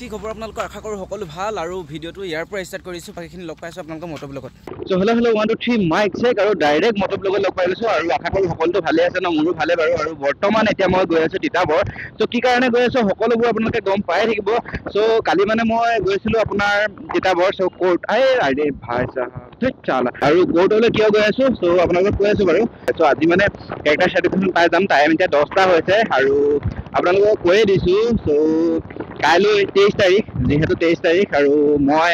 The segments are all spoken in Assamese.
কি খবৰ আপোনালোকৰ আশা কৰোঁ সকলো ভাল আৰু ভিডিঅ'টো ইয়াৰ পৰা ষ্টাৰ্ট কৰিছোঁ বাকীখিনি লগ পাইছোঁ আপোনালোকৰ মটৰ ব্লগত সো হেল্ল' 1 2 3 মাইক চেক আৰু ডাইৰেক্ট মটৰ ব্লগত লগ পাইছোঁ আৰু আশা কৰোঁ সকলোটো ভালে আছে ন মোৰো ভালে বাৰু আৰু বৰ্তমান এতিয়া মই গৈ আছোঁ তিতাবৰ সো কি কাৰণে গৈ আছোঁ সকলোবোৰ আপোনালোকে গম পাই থাকিব সো কালি মানে মই গৈছিলোঁ আপোনাৰ তিতাবৰ সো কোৰ্ট আৰে ভাই সাহেব চালা আৰু কোৰ্টলৈ কিয় গৈ আছোঁ সো আপোনালোকক কৈ আছোঁ বাৰু সো আজি মানে কেৰেক্টাৰ চাৰ্টিফিকেট পাই যাম টাইম এতিয়া 10টা হৈছে আৰু আপোনালোকক কৈয়ে দিছোঁ সো কাইলৈ 23 তাৰিখ যেহেতু 23 তাৰিখ আৰু মই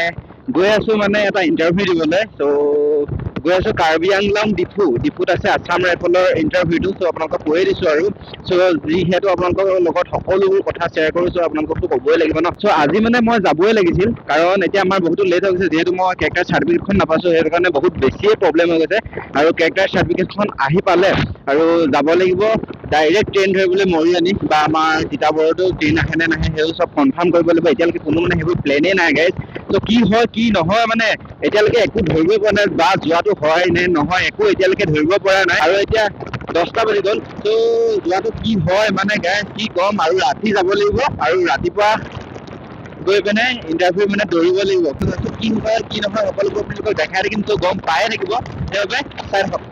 গৈ আছোঁ মানে এটা ইণ্টাৰভিউ দিবলৈ সো গৈ আছোঁ কাৰ্বি আংলং ডিফুত আছে আছাম ৰাইফলৰ ইণ্টাৰভিউটো সো আপোনালোকক কৈয়ে দিছোঁ আৰু সো যিহেতু আপোনালোকৰ লগত সকলোবোৰ কথা শ্বেয়াৰ কৰোঁ সো আপোনালোককতো ক'বই লাগিব ন সো আজি মানে মই যাবই লাগিছিল কাৰণ এতিয়া আমাৰ বহুতো লেট হৈ গৈছে যিহেতু মই কেৰেক্টাৰ চাৰ্টিফিকেটখন নাপাইছোঁ সেইটো কাৰণে বহুত বেছিয়ে প্ৰব্লেম হৈ গৈছে আৰু কেৰেক্টাৰ চাৰ্টিফিকেটখন আহি পালে আৰু যাব লাগিব ডাইৰেক্ট ট্ৰেইন ধৰিবলৈ মৰিয়ানি বা আমাৰ তিতাবৰতো ট্ৰেইন আহে নে নাহে সেইবোৰ চব কনফাৰ্ম কৰিব লাগিব এতিয়ালৈকে কোনো মানে সেইবোৰ প্লেনেই নাই গাইজ তো কি হয় কি নহয় মানে এতিয়ালৈকে একো ধৰিবই পৰা নাই বা যোৱাটো হয় নে নহয় একো এতিয়ালৈকে ধৰিব পৰা নাই আৰু এতিয়া 10টা বাজি গ'ল তো যোৱাটো কি হয় মানে গাইজ কি ক'ম আৰু ৰাতি যাব লাগিব আৰু ৰাতিপুৱা গৈ পিনে ইণ্টাৰভিউ মানে দৌৰিব লাগিব কি হয় কি নহয় সকলোবোৰ আপোনালোকক দেখাই থাকিম তো গম পায়ে থাকিব সেইবাবে চাই থাকক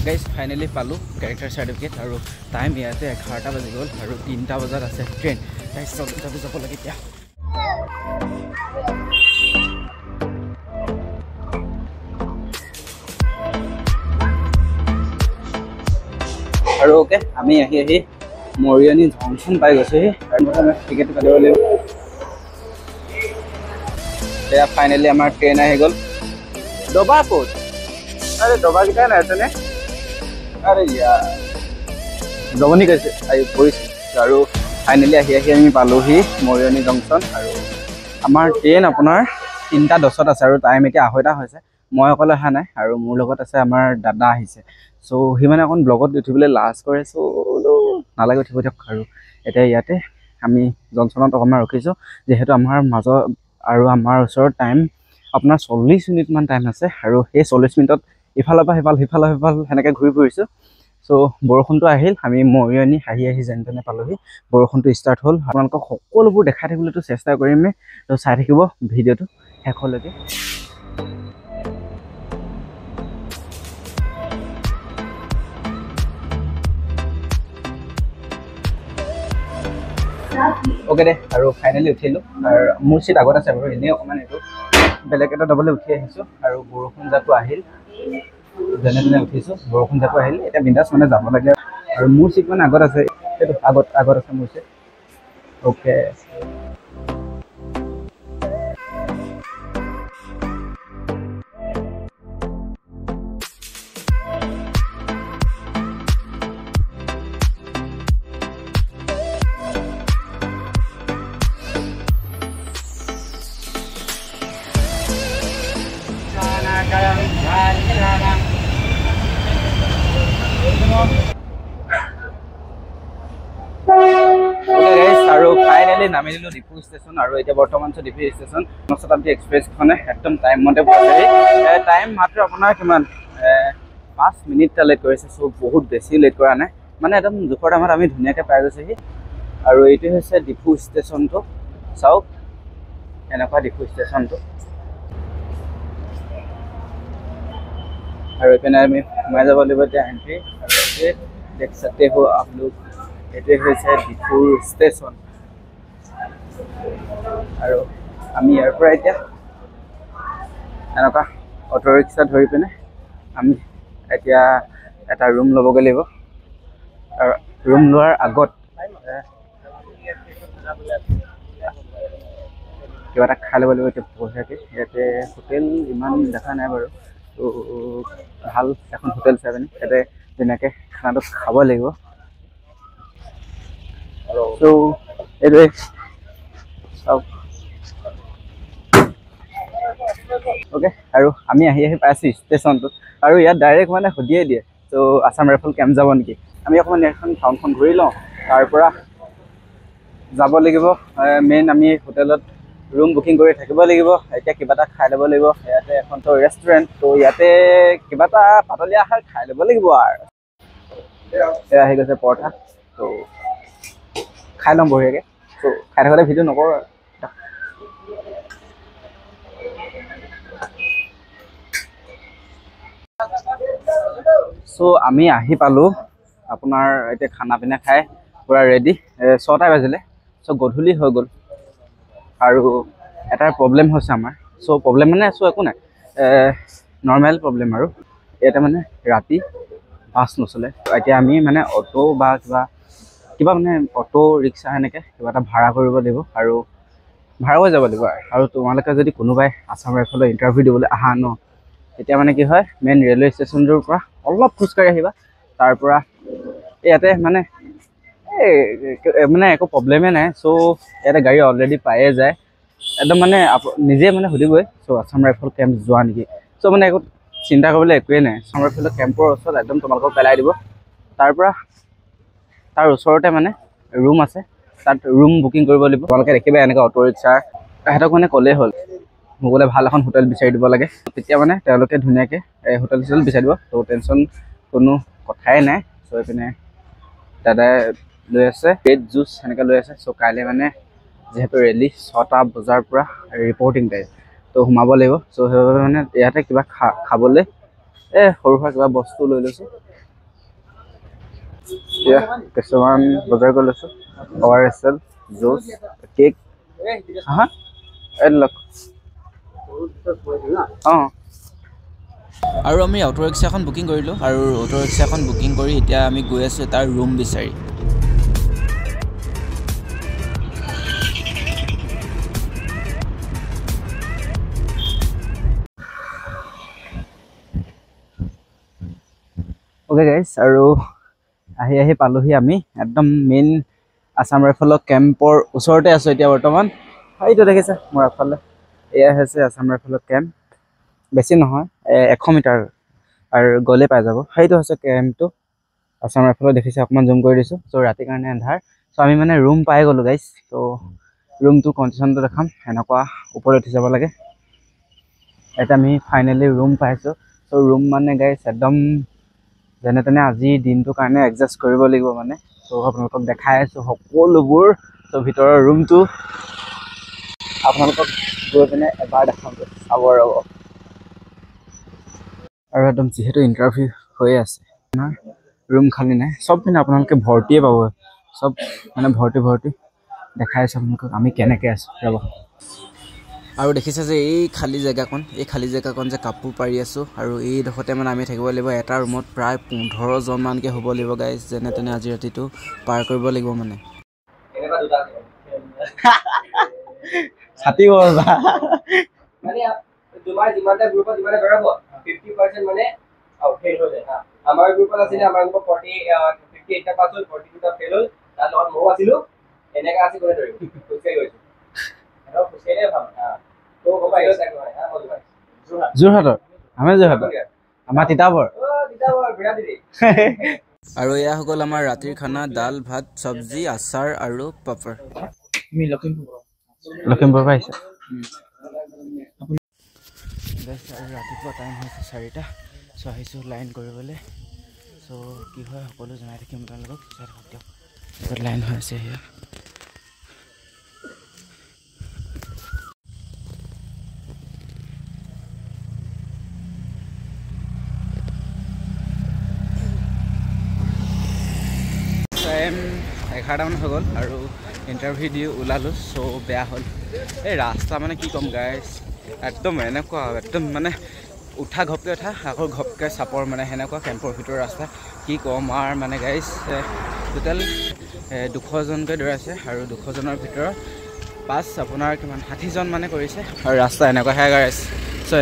গাইজ ফাইনেলি পালোঁ কেৰেক্টাৰ চাৰ্টিফিকেট আৰু টাইম ইয়াতে 11টা বাজি গ'ল আৰু 3টা বজাত আছে ট্ৰেইন গাইজ যাব লাগে এতিয়া আৰু অ'কে আমি আহি মৰিয়নি জংচন পাই গৈছোঁহি আৰু প্ৰথমে টিকেট কাটিব লাগিব এতিয়া ফাইনেলি আমাৰ ট্ৰেইন আহি গ'ল দবা ক'ত আৰে দবাকেইটাই নাই আছেনে আৰে ইয়াৰ জমনি গৈছে আহি পৰিছোঁ আৰু ফাইনেলি আহি আমি পালোঁহি মৰিয়নি জংচন আৰু আমাৰ ট্ৰেইন আপোনাৰ 3টা 10ত আছে আৰু টাইম এতিয়া 2:30 হৈছে মই অকলে অহা নাই আৰু মোৰ লগত আছে আমাৰ দাদা আহিছে চ' সি মানে অকণ ব্লগত উঠিবলৈ লাজ কৰে চ' নালাগে উঠিব দিয়ক আৰু এতিয়া ইয়াতে আমি জংচনত অকণমান ৰখিছোঁ যিহেতু আমাৰ মাজত আৰু আমাৰ ওচৰত টাইম আপোনাৰ 40 মিনিটমান টাইম আছে আৰু সেই 40 মিনিটত ইফালৰ পৰা সিফাল সেনেকৈ ঘূৰি ফুৰিছোঁ চ' বৰষুণটো আহিল আমি মৰিয়নি আহি যেন তেনে পালোঁহি বৰষুণটো ষ্টাৰ্ট হ'ল আপোনালোকক সকলোবোৰ দেখাই থাকিবলৈতো চেষ্টা কৰিমেই তো চাই থাকিব ভিডিঅ'টো শেষলৈকে অ'কে দে আৰু ফাইনেলি উঠিলোঁ আৰু মোৰ চিট আগত আছে বাৰু এনেই অকণমান এইটো বেলেগ এটা ডাবলে উঠি আহিছোঁ আৰু বৰষুণ জাকো আহিল যেনে তেনে উঠিছোঁ বৰষুণ জাকো আহিল এতিয়া বিন্দাছ মানে যাব লাগে আৰু মোৰ চিট মানে আগত আছে সেইটো আগত আছে মোৰ চিট অ'কে আৰু ফাইনেলি নামি দিলোঁ ডিফু ষ্টেচন আৰু এতিয়া বৰ্তমান ডিফু ষ্টেচন শতাব্দী এক্সপ্ৰেছখনে একদম টাইমমতে পাইছেহি টাইম মাত্ৰ আপোনাৰ কিমান 5 মিনিটটা লেট কৰিছে চ' বহুত বেছি লেট কৰা নাই মানে একদম জোখৰ টাইমত আমি ধুনীয়াকৈ পাই গৈছেহি আৰু এইটো হৈছে ডিফু ষ্টেচনটো চাওক এনেকুৱা ডিফু ষ্টেচনটো আৰু এইপিনে আমি সোমাই যাব লাগিব এতিয়া এণ্ট্ৰি আৰু দেখ सकते हो आप लोग এইটোৱে হৈছে ডিফুৰ ষ্টেচন আৰু আমি ইয়াৰ পৰা এতিয়া এনেকুৱা অটো ৰিক্সা ধৰি পিনে আমি এতিয়া এটা ৰুম ল'বগৈ লাগিব আৰু ৰুম লোৱাৰ আগত কিবা এটা খাই ল'ব লাগিব এতিয়া বঢ়িয়াকৈ ইয়াতে হোটেল ইমান দেখা নাই বাৰু তো ভাল এখন হোটেল চাই পিনে ইয়াতে ধুনীয়াকৈ খানাটো খাব লাগিব চ' এইটোৱে চাওক ओके আৰু আমি আহি পাইছো ষ্টেচনটো আৰু ইয়াত ডাইৰেক্ট মানে সুধিয়ে দিয়ে তো আসাম ৰাইফল কেম্প যাব নেকি আমি অকমান এখন টাউনখন ঘূৰি লওঁ তাৰ পৰা যাব লাগিব মেইন আমি হোটেলত ৰুম বুকিং কৰি থাকিব লাগিব এতিয়া কিবা এটা খাই ল'ব লাগিব ইয়াতে এখনতো ৰেষ্টুৰেণ্ট তো ইয়াতে কিবা এটা পাতলীয়া আহাৰ খাই ল'ব লাগিব আৰু এয়া আহি গৈছে পৰঠা তো খাই ল'ম বঢ়িয়াকৈ তো খাই থাকোঁতে ভিডিঅ' নকৰোঁ আৰু চ' আমি আহি পালোঁ আপোনাৰ এতিয়া খানা পিনা খাই পূৰা ৰেডি 6টা বাজিলে চ' গধূলি হৈ গ'ল আৰু এটাৰ প্ৰব্লেম হৈছে আমাৰ চ' প্ৰব্লেম মানে একো নাই নৰ্মেল প্ৰব্লেম আৰু ইয়াতে মানে ৰাতি বাছ নচলে এতিয়া আমি মানে অ'টো বা কিবা মানে অ'টো ৰিক্সা সেনেকৈ কিবা এটা ভাড়া কৰিব লাগিব আৰু ভাড়া কৰি যাব লাগিব আৰু তোমালোকে যদি কোনোবাই আছাম ৰাইফলৰ ইণ্টাৰভিউ দিবলৈ আহা ন এতিয়া মানে কি হয় মেইন ৰেলৱে ষ্টেচনটোৰ পৰা অলপ খোজকাঢ়ি আহিবা তাৰ পৰা ইয়াতে মানে একো প্ৰব্লেমেই নাই চ' ইয়াতে গাড়ী অলৰেডি পায়ে যায় একদম মানে নিজে মানে সুধিবই চ' আছাম ৰাইফল কেম্প যোৱা নেকি চ' মানে একো চিন্তা কৰিবলৈ একোৱেই নাই আছাম ৰাইফলৰ কেম্পৰ ওচৰত একদম তোমালোকক পেলাই দিব তাৰ পৰা তাৰ ওচৰতে মানে ৰুম আছে তাত ৰুম বুকিং কৰিব লাগিব তোমালোকে দেখিবা এনেকৈ অ'টো ৰিক্সা সিহঁতক মানে ক'লেই হ'ল মোক বোলে ভাল এখন হোটেল বিচাৰি দিব লাগে তেতিয়া মানে তেওঁলোকে ধুনীয়াকৈ হোটেল চোটেল বিচাৰি দিব ত' টেনশ্যন কোনো কথাই নাই চ' এইপিনে দাদাই লৈ আছে ব্ৰেড জুচ সেনেকৈ লৈ আছে চ' কাইলৈ মানে যিহেতু ৰেলি 6টা বজাৰ পৰা ৰিপৰ্টিং টাইম ত' সোমাব লাগিব চ' সেইবাবে মানে ইয়াতে কিবা খাবলৈ সৰু সুৰা কিবা বস্তু লৈ লৈছোঁ এতিয়া কিছুমান বজাৰ কৰি লৈছোঁ ORSL জুচ কেক হা লওক অঁ আৰু আমি অটো ৰিক্সাখন বুকিং কৰিলোঁ আৰু অটো ৰিক্সাখন বুকিং কৰি এতিয়া আমি গৈ আছোঁ তাৰ ৰুম বিচাৰি অ'কে গাইজ আৰু আহি পালোহি আমি একদম মেইন আছাম ৰাইফলৰ কেম্পৰ ওচৰতে আছোঁ এতিয়া বৰ্তমান এইটো দেখিছে মোৰ আগফালে এয়া হৈছে আছাম ৰাইফলৰ কেম্প বেছি নহয় 100 মিটাৰ আৰু গ'লে পাই যাব সেইটো হৈছে কেম্পটো আছাম ৰাইফলত দেখিছে অকণমান জুম কৰি দিছোঁ চ' ৰাতিৰ কাৰণে আন্ধাৰ চ' আমি মানে ৰুম পাই গ'লোঁ গাইজ ত' ৰুমটো কণ্ডিশ্যনটো দেখাম এনেকুৱা ওপৰত উঠি যাব লাগে এতিয়া আমি ফাইনেলি ৰুম পাইছোঁ চ' ৰুম মানে গাইজ একদম যেনে তেনে আজিৰ দিনটোৰ কাৰণে এডজাষ্ট কৰিব লাগিব মানে চ' আপোনালোকক দেখাই আছোঁ সকলোবোৰ চ' ভিতৰৰ ৰুমটো আপোনালোকক গৈ পিনে এবাৰ দেখাম চাব ৰ'ব আৰু একদম যিহেতু ইণ্টাৰভিউ হৈ আছে আপোনাৰ ৰুম খালী নাই চব পিনে আপোনালোকে ভৰ্তিয়ে পাব চব মানে ভৰ্তি দেখাই আছোঁ আপোনালোকক আমি কেনেকৈ আছোঁ ৰ'ব আৰু দেখিছে যে এই খালী জেগাকণ যে কাপোৰ পাৰি আছোঁ আৰু এইডোখৰতে মানে আমি থাকিব লাগিব এটা ৰুমত প্ৰায় 15 জনমানকৈ হ'ব লাগিব গাইজ যেনে তেনে আজি ৰাতিটো পাৰ কৰিব লাগিব মানে ছাতি তোমাৰ যিমানটা গ্ৰুপত যিমানে ধৰাব 50% মানে ফেল হৈ যায় আমাৰ গ্ৰুপত আছিলে আমাৰ গ্ৰুপত 58টা পাছ হ'ল 42টা ফেল হ'ল তাৰ লগত ময়ো আছিলো এনেকা আছে কোনে ধৰিব খোজকাঢ়ি গৈছোঁ আৰু খোজকাঢ়িলে ভাল তো গম পাই গৈছে যোৰহাটৰ আমাৰ তিতাবৰ আৰু এয়া হৈ গ'ল আমাৰ ৰাতিৰ খানা দাল ভাত চব্জি আচাৰ আৰু পাপৰ আমি লখিমপুৰৰ পৰা আহিছোঁ আৰু ৰাতিপুৱা টাইম হৈছে 4টা চ' আহিছোঁ লাইন কৰিবলৈ চ' কি হয় সকলো জনাই থাকিম আপোনালোকক লাইন হৈ আছে সেয়া টাইম 11টামান হৈ গ'ল আৰু ইণ্টাৰভিউ দি ওলালোঁ চ' বেয়া হ'ল এই ৰাস্তা মানে কি ক'ম গাইজ একদম এনেকুৱা একদম মানে উঠা ঘপকৈ উঠা আকৌ ঘপকৈ চাপৰ মানে সেনেকুৱা কেম্পৰ ভিতৰৰ ৰাস্তা কি ক'ম আৰু মানে গাইজ টোটেল 200জনকৈ দৌৰাইছে আৰু 200জনৰ ভিতৰত পাছ আপোনাৰ কিমান 60জন মানে কৰিছে আৰু ৰাস্তা এনেকুৱাহে গাইজ চ'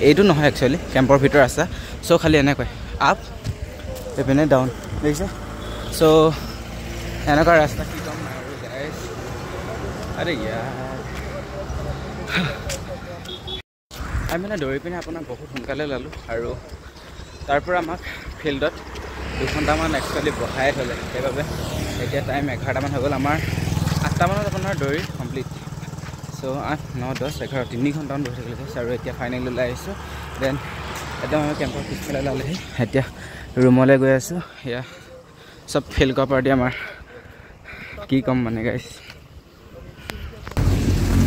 এইটো নহয় একচুৱেলি কেম্পৰ ভিতৰৰ ৰাস্তা চ' খালি এনেকুৱাই আপ এইপিনে ডাউন দেখিছে চ' এনেকুৱা ৰাস্তা কি ক'ম আৰু গাইজ আৰে ইয়াৰ আমি মানে দৌৰি পিনে আপোনাৰ বহুত সোনকালে ওলালোঁ আৰু তাৰ পৰা আমাক ফিল্ডত 2 ঘণ্টামান একচুৱেলি বহাই থ'লে সেইবাবে এতিয়া টাইম 11টামান হৈ গ'ল আমাৰ 8টামানত আপোনাৰ দৌৰি কমপ্লিট। চ' 8, 9, 10, 11, 3 ঘণ্টামান বহি থাকিলে গৈছে আৰু এতিয়া ফাইনেলি ওলাই আহিছোঁ। দেন একদম আমি কেম্পৰ পিছফালে ওলালেহি। এতিয়া ৰুমলৈ গৈ আছোঁ। এয়া চব ফেইল কৰা পাৰ্টি আমাৰ, কি ক'ম মানে গাইছ।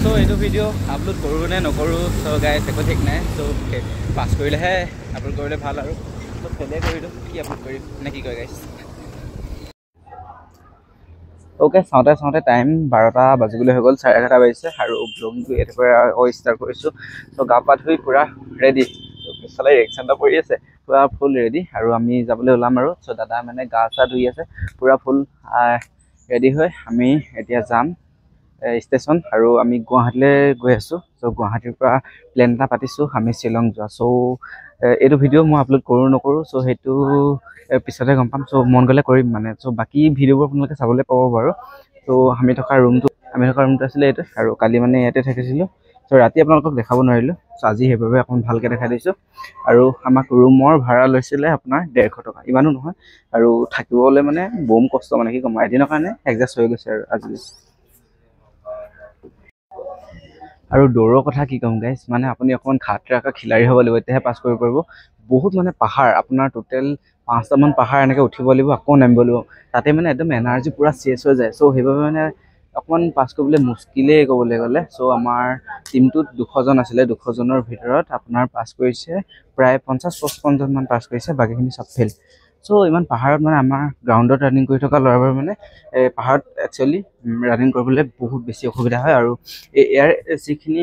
চ' এইটো ভিডিঅ' আপলোড কৰোঁ নে নকৰোঁ, চ' গাইছ একো ঠিক নাই। চ' পাছ কৰিলেহে আপলোড কৰিলে ভাল আৰু চ' ফেইলে কৰিলোঁ, কি আপলোড কৰিম নে কি কয় গাইছ। অ'কে, চাওঁতে টাইম 12টা বাজিবলৈ হৈ গ'ল, 11:30 বাজিছে আৰু ব্লগিংটো ইয়াৰ পৰা ষ্টাৰ্ট কৰিছোঁ। চ' গা পা ধুই পূৰা ৰেডি, পিছফালে ৰিয়েকশ্যন এটা পৰি আছে, পূৰা ফুল ৰেডি আৰু আমি যাবলৈ ওলাম আৰু। চ' দাদা মানে গা চা ধুই আছে, পূৰা ফুল ৰেডি হৈ আমি এতিয়া যাম ষ্টেচন আৰু আমি গুৱাহাটীলৈ গৈ আছোঁ। চ' গুৱাহাটীৰ পৰা প্লেন এটা পাতিছোঁ আমি শ্বিলং যোৱা। চ' এইটো ভিডিঅ' মই আপলোড কৰোঁ নকৰোঁ, চ' সেইটো পিছতে গম পাম। চ' মন গ'লে কৰিম মানে। চ' বাকী ভিডিঅ'বোৰ আপোনালোকে চাবলৈ পাব বাৰু। চ' আমি থকা ৰুমটো আছিলে এইটো আৰু কালি মানে ইয়াতে থাকিছিলোঁ। চ' ৰাতি আপোনালোকক দেখাব নোৱাৰিলোঁ, চ' আজি সেইবাবে অকণমান ভালকৈ দেখাই দিছোঁ। আৰু আমাক ৰুমৰ ভাড়া লৈছিলে আপোনাৰ 150 টকা, ইমানো নহয় আৰু থাকিবলৈ মানে বম কষ্ট মানে, কি ক'ম, এদিনৰ কাৰণে এডজাষ্ট হৈ গৈছে আৰু আজি। আৰু দৌৰৰ কথা কি ক'ম গাইছ, মানে আপুনি অকণমান খাতৰা খিলাৰি হ'ব লাগিব, তেতিয়াহে পাছ কৰিব পাৰিব। বহুত মানে পাহাৰ, আপোনাৰ টোটেল 5টামান পাহাৰ এনেকৈ উঠিব লাগিব, আকৌ নামিব লাগিব। তাতে মানে একদম এনাৰ্জি পূৰা চেছ হৈ যায়। চ' সেইবাবে মানে অকণমান পাছ কৰিবলৈ মুস্কিলেই ক'বলৈ গ'লে। চ' আমাৰ টিমটোত 200জন আছিলে, 200জনৰ ভিতৰত আপোনাৰ পাছ কৰিছে প্ৰায় 50-55জনমান পাছ কৰিছে, বাকীখিনি চব ফেইল। চ' ইমান পাহাৰত মানে আমাৰ গ্ৰাউণ্ডত ৰানিং কৰি থকা ল'ৰাবোৰ মানে পাহাৰত একচুৱেলি ৰানিং কৰিবলৈ বহুত বেছি অসুবিধা হয়। আৰু ইয়াৰ যিখিনি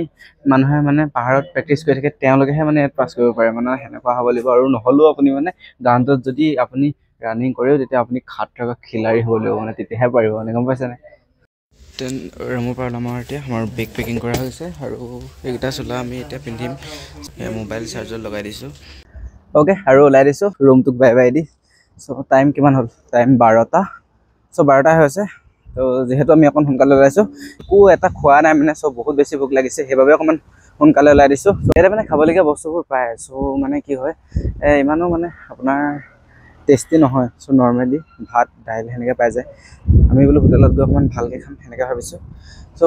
মানুহে মানে পাহাৰত প্ৰেক্টিচ কৰি থাকে তেওঁলোকেহে মানে ইয়াত পাছ কৰিব পাৰে, মানে সেনেকুৱা হ'ব লাগিব। আৰু নহ'লেও আপুনি মানে গ্ৰাউণ্ডত যদি আপুনি ৰানিং কৰেও তেতিয়া আপুনি খাতৰা খিলাৰি হ'ব লাগিব, মানে তেতিয়াহে পাৰিব মানে, গম পাইছেনে। দেন ৰুমৰ পৰা আমাৰ এতিয়া আমাৰ বেগ পেকিং কৰা হৈছে আৰু এইকেইটা চোলা আমি এতিয়া পিন্ধিম। মোবাইল চাৰ্জত লগাই দিছোঁ। অ'কে, আৰু ওলাই দিছোঁ ৰুমটোক bye by the. So' time কিমান হ'ল, টাইম 12টা। চ' 12টা হৈছে। ত' যিহেতু আমি অকণ সোনকালে ওলাইছোঁ, একো এটা খোৱা নাই মানে, চ' বহুত বেছি ভোক লাগিছে, সেইবাবে অকণমান সোনকালে ওলাই দিছোঁ। চ' ইয়াতে মানে খাবলগীয়া বস্তুবোৰ পায়। চ' মানে কি হয়, ইমানো মানে আপোনাৰ টেষ্টি নহয়। চ' নৰ্মেলি ভাত দাইল সেনেকৈ পাই যায়। আমি বোলো হোটেলত গৈ অকণমান ভালকৈ খাম সেনেকৈ ভাবিছোঁ। চ'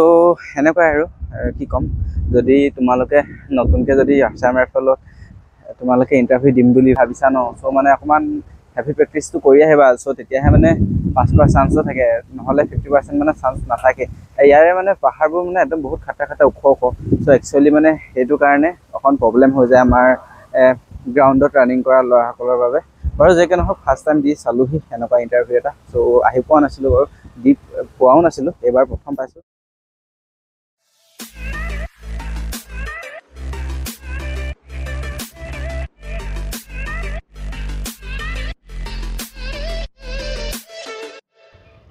সেনেকুৱাই আৰু কি ক'ম, যদি তোমালোকে নতুনকৈ যদি আফচাৰ ৰাইফলত তোমালোকে ইণ্টাৰভিউ দিম বুলি ভাবিছা ন, চ' মানে অকণমান হেভি প্ৰেক্টিচটো কৰি আহিবা। চ' তেতিয়াহে মানে পাছ কৰাৰ চান্সটো থাকে, নহ'লে 50% মানে চান্স নাথাকে। ইয়াৰে মানে পাহাৰবোৰ মানে একদম বহুত খাটা ওখ। চ' একচুৱেলি মানে সেইটো কাৰণে অকণ প্ৰব্লেম হৈ যায় আমাৰ গ্ৰাউণ্ডত ৰানিং কৰা ল'ৰাসকলৰ বাবে। বাৰু যেনেকৈ নহওক, ফাৰ্ষ্ট টাইম দি চালোহি এনেকুৱা ইণ্টাৰভিউ এটা। চ' আহি পোৱা নাছিলোঁ বাৰু, দি পোৱাও নাছিলোঁ, এইবাৰ প্ৰথম পাইছোঁ।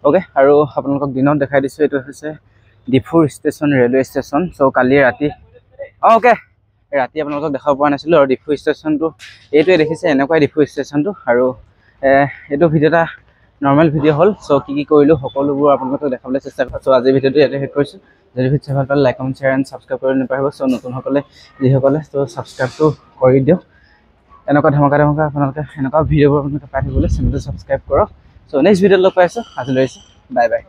অ'কে, আৰু আপোনালোকক দিনত দেখাই দিছোঁ, এইটো হৈছে ডিফুৰ ষ্টেচন, ৰেলৱে ষ্টেচন। চ' কালি ৰাতি অ'কে ৰাতি আপোনালোকক দেখাব পৰা নাছিলোঁ। আৰু ডিফু ষ্টেচনটো এইটোৱে দেখিছে, এনেকুৱাই ডিফু ষ্টেচনটো। আৰু এইটো ভিডিঅ' এটা নৰ্মেল ভিডিঅ' হ'ল। চ' কি কৰিলোঁ সকলোবোৰ আপোনালোকক দেখাবলৈ চেষ্টা কৰিছোঁ। চ' আজিৰ ভিডিঅ'টো ইয়াতে শেষ কৰিছোঁ। যদি ভিডিঅ' ভাল পালে like, comment, share and subscribe কৰি নাপাহৰিব। চ' নতুনসকলে যিসকলে চ' ছাবস্ক্ৰাইবটো কৰি দিয়ক। এনেকুৱা ধমকা আপোনালোকে এনেকুৱা ভিডিঅ'বোৰ আপোনালোকে পাই থাকিবলৈ চেনেলটো ছাবস্ক্ৰাইব কৰক। চ' নেক্সট ভিডিঅ'ত লগ পাই আছোঁ। আজিলৈ বাই বাই।